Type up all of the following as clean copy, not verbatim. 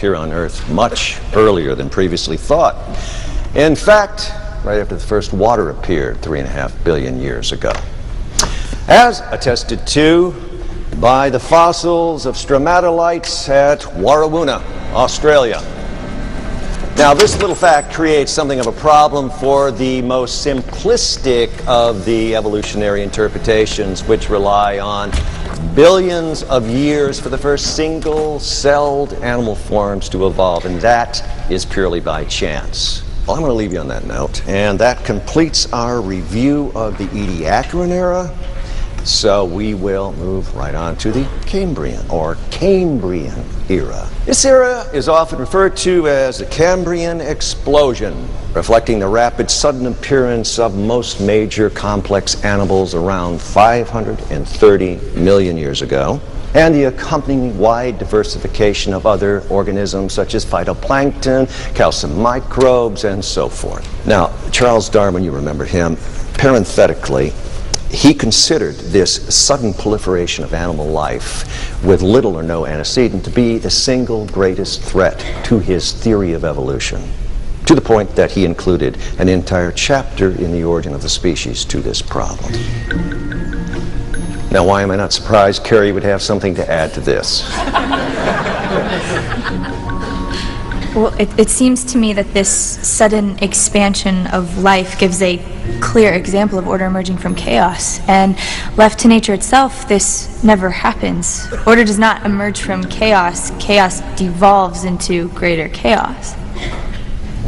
here on Earth much earlier than previously thought. In fact, right after the first water appeared 3.5 billion years ago. As attested to by the fossils of stromatolites at Warrawoona, Australia. Now, this little fact creates something of a problem for the most simplistic of the evolutionary interpretations, which rely on billions of years for the first single-celled animal forms to evolve, and that is purely by chance. Well, I'm going to leave you on that note, and that completes our review of the Ediacaran era. So we will move right on to the Cambrian or Cambrian era. This era is often referred to as the Cambrian explosion, reflecting the rapid sudden appearance of most major complex animals around 530 million years ago, and the accompanying wide diversification of other organisms such as phytoplankton, calcium microbes, and so forth. Now, Charles Darwin, you remember him, parenthetically, he considered this sudden proliferation of animal life with little or no antecedent to be the single greatest threat to his theory of evolution, to the point that he included an entire chapter in The Origin of the Species to this problem. Now, why am I not surprised Carrie would have something to add to this? Well, it seems to me that this sudden expansion of life gives a clear example of order emerging from chaos. And left to nature itself, this never happens. Order does not emerge from chaos. Chaos devolves into greater chaos.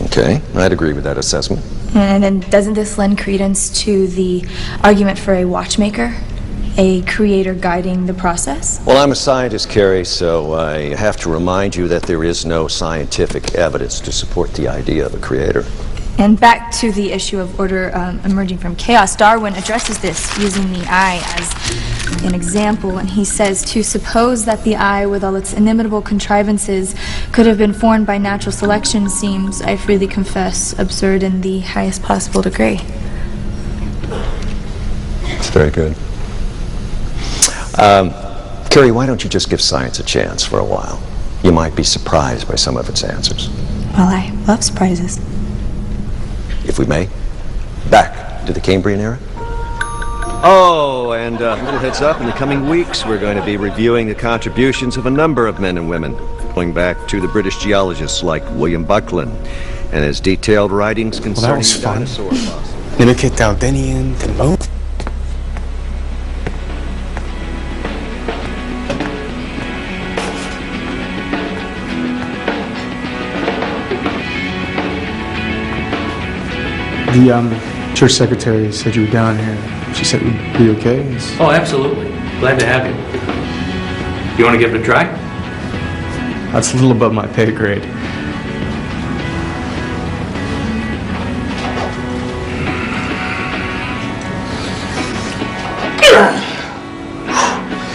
Okay, I'd agree with that assessment. And then doesn't this lend credence to the argument for a watchmaker? A creator guiding the process? Well, I'm a scientist, Carrie, so I have to remind you that there is no scientific evidence to support the idea of a creator. And back to the issue of order emerging from chaos, Darwin addresses this using the eye as an example, and he says, to suppose that the eye, with all its inimitable contrivances, could have been formed by natural selection seems, I freely confess, absurd in the highest possible degree. It's very good. Carrie, why don't you just give science a chance for a while? You might be surprised by some of its answers. Well, I love surprises. If we may, back to the Cambrian era. Oh, and a little heads up, in the coming weeks we're going to be reviewing the contributions of a number of men and women, going back to the British geologists like William Buckland and his detailed writings concerning the dinosaur fossils. Nunukit Daldinian, Timbo. The church secretary said you were down here. She said we'd be okay. Oh, absolutely. Glad to have you. You want to give it a try? That's a little above my pay grade.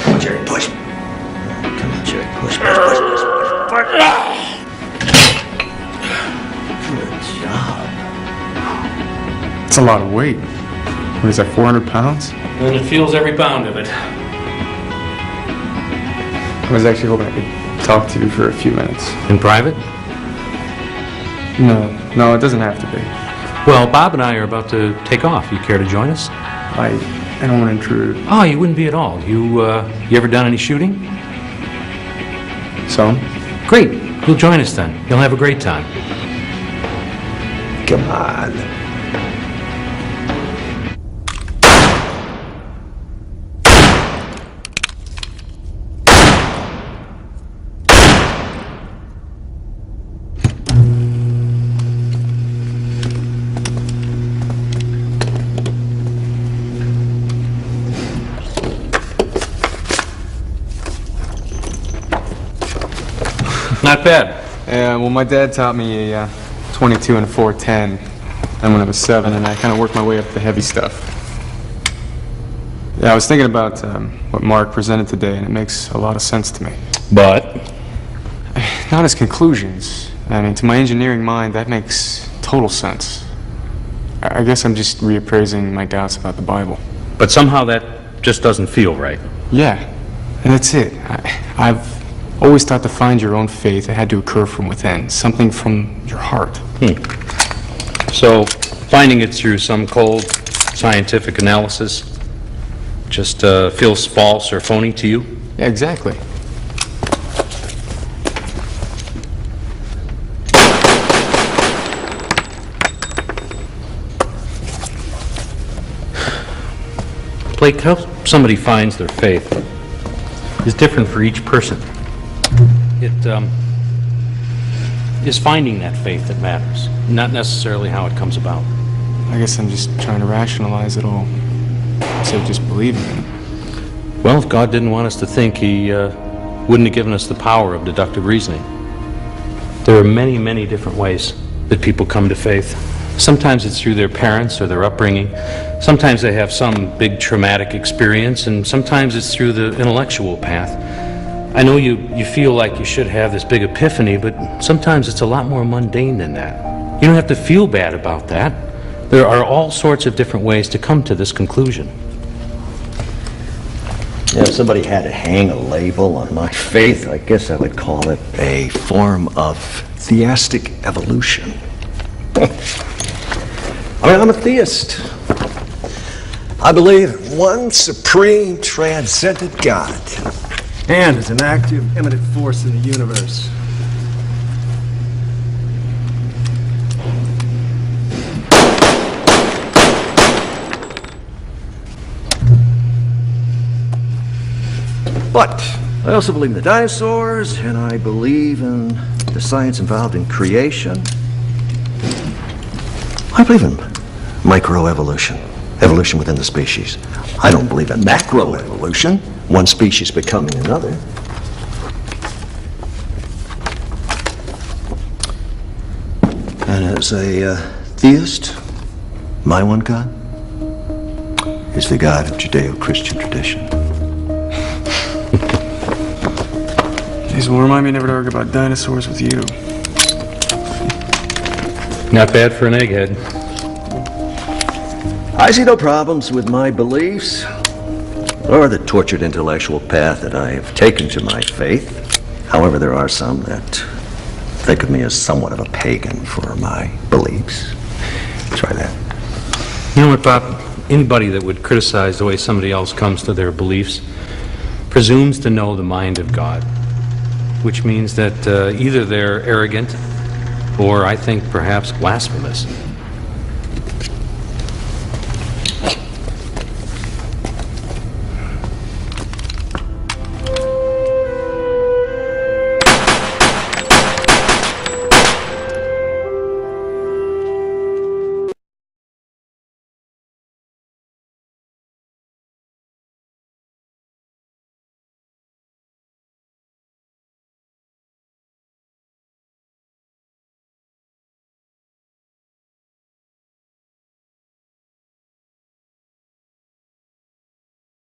Come on, Jerry, push. Come on, Jerry, push. Good job. That's a lot of weight. What is that, 400 pounds? And it feels every pound of it. I was actually hoping I could talk to you for a few minutes. In private? No, it doesn't have to be. Well, Bob and I are about to take off. You care to join us? I don't want to intrude. Oh, you wouldn't be at all. You ever done any shooting? So? Great. You'll join us then. You'll have a great time. Come on. Not bad. Yeah, well, my dad taught me a 22 and a 410. And when I was 7, and I kind of worked my way up the heavy stuff. Yeah, I was thinking about what Mark presented today, and it makes a lot of sense to me. But? Not his conclusions. I mean, to my engineering mind, that makes total sense. I guess I'm just reappraising my doubts about the Bible. But somehow that just doesn't feel right. Yeah, and that's it. I've Always thought to find your own faith, it had to occur from within, something from your heart. So, finding it through some cold scientific analysis just feels false or phony to you? Yeah, exactly. Blake, how somebody finds their faith is different for each person. It is finding that faith that matters, not necessarily how it comes about. I guess I'm just trying to rationalize it all, instead of just believing in it. Well, if God didn't want us to think, He wouldn't have given us the power of deductive reasoning. There are many, many different ways that people come to faith. Sometimes it's through their parents or their upbringing. Sometimes they have some big traumatic experience, and sometimes it's through the intellectual path. I know you feel like you should have this big epiphany, but sometimes it's a lot more mundane than that. You don't have to feel bad about that. There are all sorts of different ways to come to this conclusion. Yeah, if somebody had to hang a label on my faith, I guess I would call it a form of theistic evolution. I'm a theist. I believe in one supreme, transcendent God. And as an active, immanent force in the universe. But I also believe in the dinosaurs, and I believe in the science involved in creation. I believe in microevolution, evolution within the species. I don't believe in macroevolution, one species becoming another. And as a theist, my one God is the God of Judeo-Christian tradition. Jeez, well, remind me never to argue about dinosaurs with you. Not bad for an egghead. I see no problems with my beliefs or the tortured intellectual path that I have taken to my faith. However, there are some that think of me as somewhat of a pagan for my beliefs. Try that. You know what, Bob? Anybody that would criticize the way somebody else comes to their beliefs presumes to know the mind of God, which means that either they're arrogant or, I think, perhaps blasphemous.